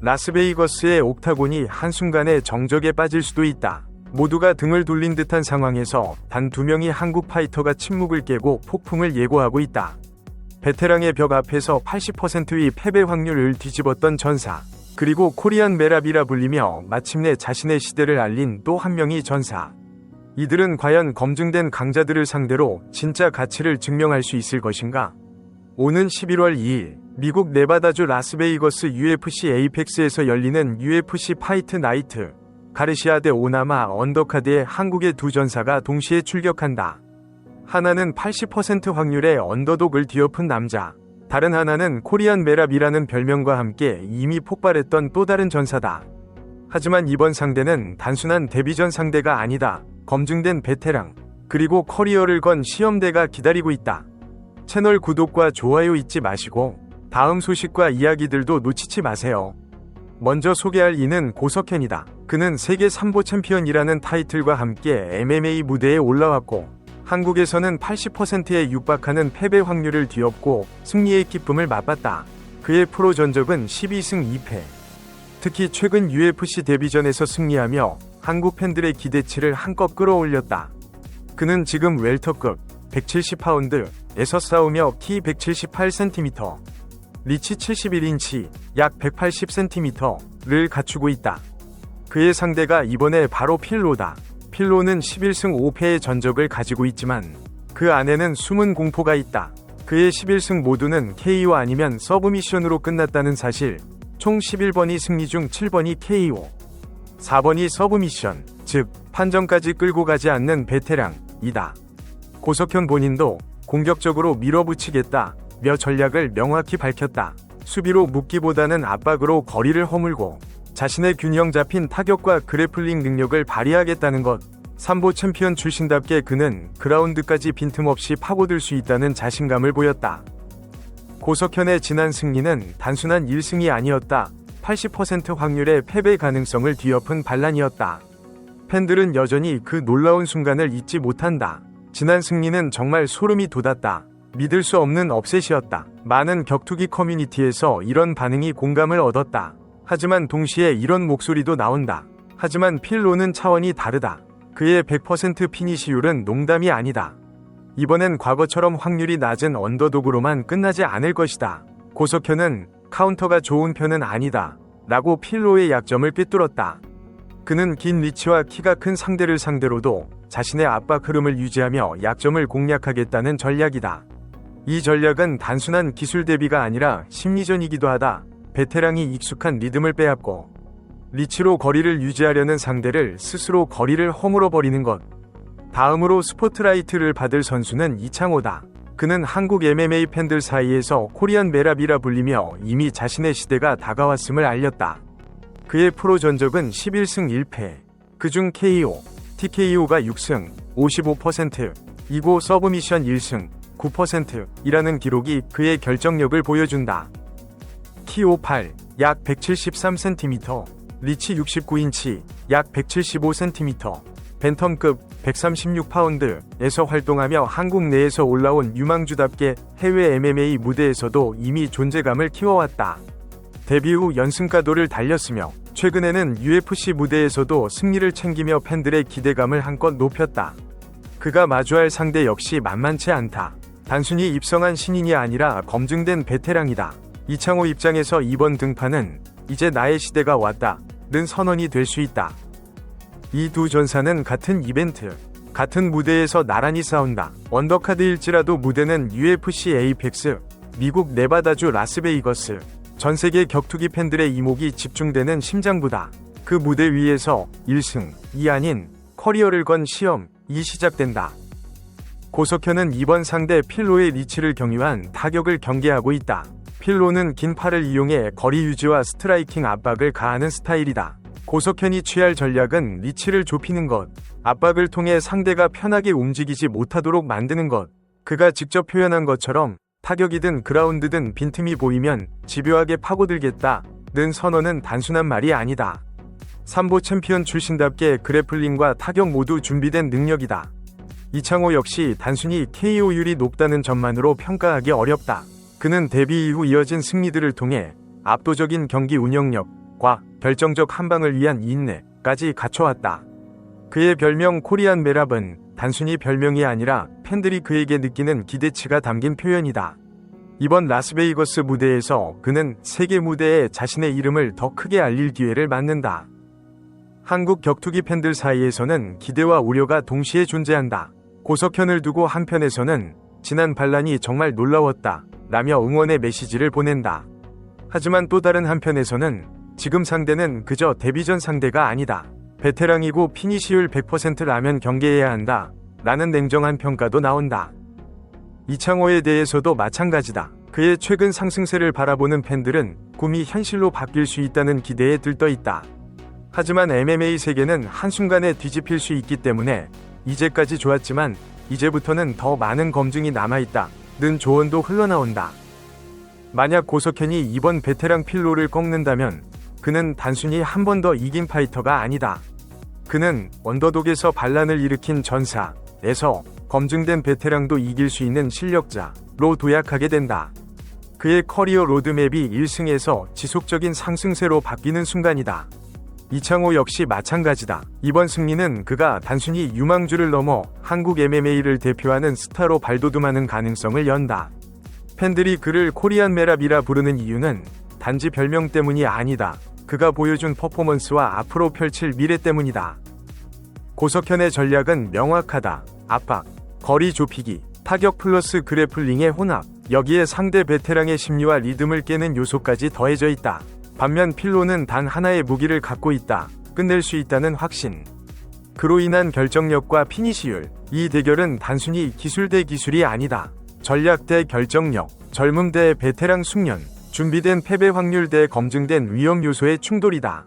라스베이거스의 옥타곤이 한순간에 정적에 빠질 수도 있다. 모두가 등을 돌린 듯한 상황에서 단 2명이 한국 파이터가 침묵을 깨고 폭풍을 예고하고 있다. 베테랑의 벽 앞에서 80%의 패배 확률을 뒤집었던 전사, 그리고 코리안 메랍이라 불리며 마침내 자신의 시대를 알린 또 한 명의 전사. 이들은 과연 검증된 강자들을 상대로 진짜 가치를 증명할 수 있을 것인가? 오는 11월 2일 미국 네바다주 라스베이거스 UFC 에이펙스에서 열리는 UFC 파이트 나이트, 가르시아 대 오나마 언더카드에 한국의 두 전사가 동시에 출격한다. 하나는 80% 확률의 언더독을 뒤엎은 남자, 다른 하나는 코리안 메랍이라는 별명과 함께 이미 폭발했던 또 다른 전사다. 하지만 이번 상대는 단순한 데뷔전 상대가 아니다. 검증된 베테랑, 그리고 커리어를 건 시험대가 기다리고 있다. 채널 구독과 좋아요 잊지 마시고 다음 소식과 이야기들도 놓치지 마세요. 먼저 소개할 이는 고석현이다. 그는 세계 삼보 챔피언이라는 타이틀과 함께 MMA 무대에 올라왔고 한국에서는 80%에 육박하는 패배 확률을 뒤엎고 승리의 기쁨을 맛봤다. 그의 프로 전적은 12승 2패. 특히 최근 UFC 데뷔전에서 승리하며 한국 팬들의 기대치를 한껏 끌어올렸다. 그는 지금 웰터급 170파운드에서 싸우며 키 178cm, 리치 71인치, 약 180cm를 갖추고 있다. 그의 상대가 이번에 바로 필로다. 필로는 11승 5패의 전적을 가지고 있지만 그 안에는 숨은 공포가 있다. 그의 11승 모두는 KO 아니면 서브미션으로 끝났다는 사실. 총 11번이 승리 중 7번이 KO, 4번이 서브미션, 즉 판정까지 끌고 가지 않는 베테랑이다. 고석현 본인도 공격적으로 밀어붙이겠다며 전략을 명확히 밝혔다. 수비로 묶기보다는 압박으로 거리를 허물고 자신의 균형 잡힌 타격과 그래플링 능력을 발휘하겠다는 것. 삼보 챔피언 출신답게 그는 그라운드까지 빈틈없이 파고들 수 있다는 자신감을 보였다. 고석현의 지난 승리는 단순한 1승이 아니었다. 80% 확률의 패배 가능성을 뒤엎은 반란이었다. 팬들은 여전히 그 놀라운 순간을 잊지 못한다. 지난 승리는 정말 소름이 돋았다. 믿을 수 없는 업셋이었다. 많은 격투기 커뮤니티에서 이런 반응이 공감을 얻었다. 하지만 동시에 이런 목소리도 나온다. 하지만 필로는 차원이 다르다. 그의 100% 피니시율은 농담이 아니다. 이번엔 과거처럼 확률이 낮은 언더독으로만 끝나지 않을 것이다. 고석현은 카운터가 좋은 편은 아니다. 라고 필로의 약점을 꿰뚫었다. 그는 긴 리치와 키가 큰 상대를 상대로도 자신의 압박 흐름을 유지하며 약점을 공략하겠다는 전략이다. 이 전략은 단순한 기술 대비가 아니라 심리전이기도 하다. 베테랑이 익숙한 리듬을 빼앗고 리치로 거리를 유지하려는 상대를 스스로 거리를 허물어버리는 것. 다음으로 스포트라이트를 받을 선수는 이창호다. 그는 한국 MMA 팬들 사이에서 코리안 메랍이라 불리며 이미 자신의 시대가 다가왔음을 알렸다. 그의 프로 전적은 11승 1패, 그중 KO, TKO가 6승 55%, 이고 서브미션 1승 9%이라는 기록이 그의 결정력을 보여준다. 키 58, 약 173cm, 리치 69인치, 약 175cm, 벤텀급 136파운드에서 활동하며 한국 내에서 올라온 유망주답게 해외 MMA 무대에서도 이미 존재감을 키워왔다. 데뷔 후 연승가도를 달렸으며 최근에는 UFC 무대에서도 승리를 챙기며 팬들의 기대감을 한껏 높였다. 그가 마주할 상대 역시 만만치 않다. 단순히 입성한 신인이 아니라 검증된 베테랑이다. 이창호 입장에서 이번 등판은 이제 나의 시대가 왔다는 선언이 될 수 있다. 이 두 전사는 같은 이벤트, 같은 무대에서 나란히 싸운다. 언더카드일지라도 무대는 UFC 에이펙스, 미국 네바다주 라스베이거스. 전세계 격투기 팬들의 이목이 집중되는 심장부다. 그 무대 위에서 1승, 2 아닌 커리어를 건 시험이 시작된다. 고석현은 이번 상대 필로의 리치를 경유한 타격을 경계하고 있다. 필로는 긴 팔을 이용해 거리 유지와 스트라이킹 압박을 가하는 스타일이다. 고석현이 취할 전략은 리치를 좁히는 것, 압박을 통해 상대가 편하게 움직이지 못하도록 만드는 것. 그가 직접 표현한 것처럼 타격이든 그라운드든 빈틈이 보이면 집요하게 파고들겠다는 선언은 단순한 말이 아니다. 삼보 챔피언 출신답게 그래플링과 타격 모두 준비된 능력이다. 이창호 역시 단순히 KO율이 높다는 점만으로 평가하기 어렵다. 그는 데뷔 이후 이어진 승리들을 통해 압도적인 경기 운영력, 과 결정적 한방을 위한 인내까지 갖춰왔다. 그의 별명 코리안 메랍은 단순히 별명이 아니라 팬들이 그에게 느끼는 기대치가 담긴 표현이다. 이번 라스베이거스 무대에서 그는 세계 무대에 자신의 이름을 더 크게 알릴 기회를 맞는다. 한국 격투기 팬들 사이에서는 기대와 우려가 동시에 존재한다. 고석현을 두고 한편에서는 지난 반란이 정말 놀라웠다 라며 응원의 메시지를 보낸다. 하지만 또 다른 한편에서는 지금 상대는 그저 데뷔전 상대가 아니다. 베테랑이고 피니시율 100%라면 경계해야 한다 라는 냉정한 평가도 나온다. 이창호에 대해서도 마찬가지다. 그의 최근 상승세를 바라보는 팬들은 꿈이 현실로 바뀔 수 있다는 기대에 들떠있다. 하지만 MMA 세계는 한순간에 뒤집힐 수 있기 때문에 이제까지 좋았지만 이제부터는 더 많은 검증이 남아있다 는 조언도 흘러나온다. 만약 고석현이 이번 베테랑 필로를 꺾는다면 그는 단순히 한 번 더 이긴 파이터가 아니다. 그는 언더독에서 반란을 일으킨 전사에서 검증된 베테랑도 이길 수 있는 실력자로 도약하게 된다. 그의 커리어 로드맵이 1승에서 지속적인 상승세로 바뀌는 순간이다. 이창호 역시 마찬가지다. 이번 승리는 그가 단순히 유망주를 넘어 한국 MMA를 대표하는 스타로 발돋움하는 가능성을 연다. 팬들이 그를 코리안 메랍이라 부르는 이유는 단지 별명 때문이 아니다. 그가 보여준 퍼포먼스와 앞으로 펼칠 미래 때문이다. 고석현의 전략은 명확하다. 압박, 거리 좁히기, 타격 플러스 그래플링의 혼합. 여기에 상대 베테랑의 심리와 리듬을 깨는 요소까지 더해져 있다. 반면 필로는 단 하나의 무기를 갖고 있다. 끝낼 수 있다는 확신. 그로 인한 결정력과 피니시율. 이 대결은 단순히 기술 대 기술이 아니다. 전략 대 결정력, 젊음 대 베테랑 숙련, 준비된 패배 확률 대 검증된 위험 요소의 충돌이다.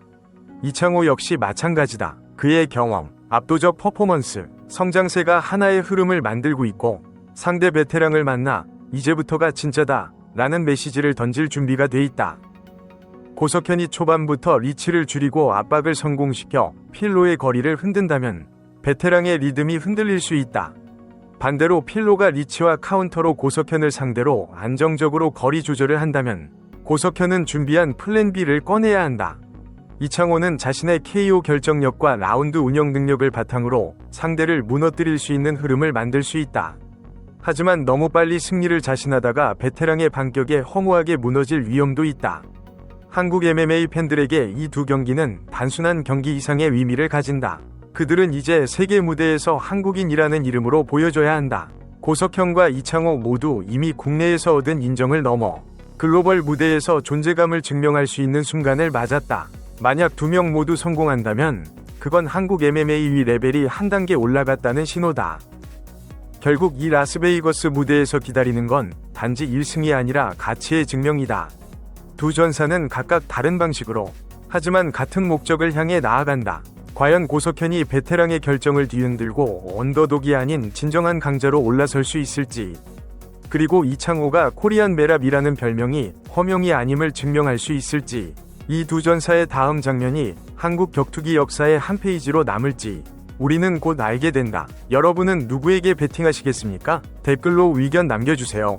이창호 역시 마찬가지다. 그의 경험, 압도적 퍼포먼스, 성장세가 하나의 흐름을 만들고 있고 상대 베테랑을 만나 이제부터가 진짜다 라는 메시지를 던질 준비가 돼 있다. 고석현이 초반부터 리치를 줄이고 압박을 성공시켜 필로의 거리를 흔든다면 베테랑의 리듬이 흔들릴 수 있다. 반대로 필로가 리치와 카운터로 고석현을 상대로 안정적으로 거리 조절을 한다면 고석현은 준비한 플랜 B를 꺼내야 한다. 이창호는 자신의 KO 결정력과 라운드 운영 능력을 바탕으로 상대를 무너뜨릴 수 있는 흐름을 만들 수 있다. 하지만 너무 빨리 승리를 자신하다가 베테랑의 반격에 허무하게 무너질 위험도 있다. 한국 MMA 팬들에게 이 두 경기는 단순한 경기 이상의 의미를 가진다. 그들은 이제 세계 무대에서 한국인이라는 이름으로 보여줘야 한다. 고석현과 이창호 모두 이미 국내에서 얻은 인정을 넘어 글로벌 무대에서 존재감을 증명할 수 있는 순간을 맞았다. 만약 두 명 모두 성공한다면 그건 한국 MMA 레벨이 한 단계 올라갔다는 신호다. 결국 이 라스베이거스 무대에서 기다리는 건 단지 1승이 아니라 가치의 증명이다. 두 전사는 각각 다른 방식으로 하지만 같은 목적을 향해 나아간다. 과연 고석현이 베테랑의 결정을 뒤흔들고 언더독이 아닌 진정한 강자로 올라설 수 있을지, 그리고 이창호가 코리안 메랍이라는 별명이 허명이 아님을 증명할 수 있을지, 이 두 전사의 다음 장면이 한국 격투기 역사의 한 페이지로 남을지 우리는 곧 알게 된다. 여러분은 누구에게 베팅하시겠습니까? 댓글로 의견 남겨주세요.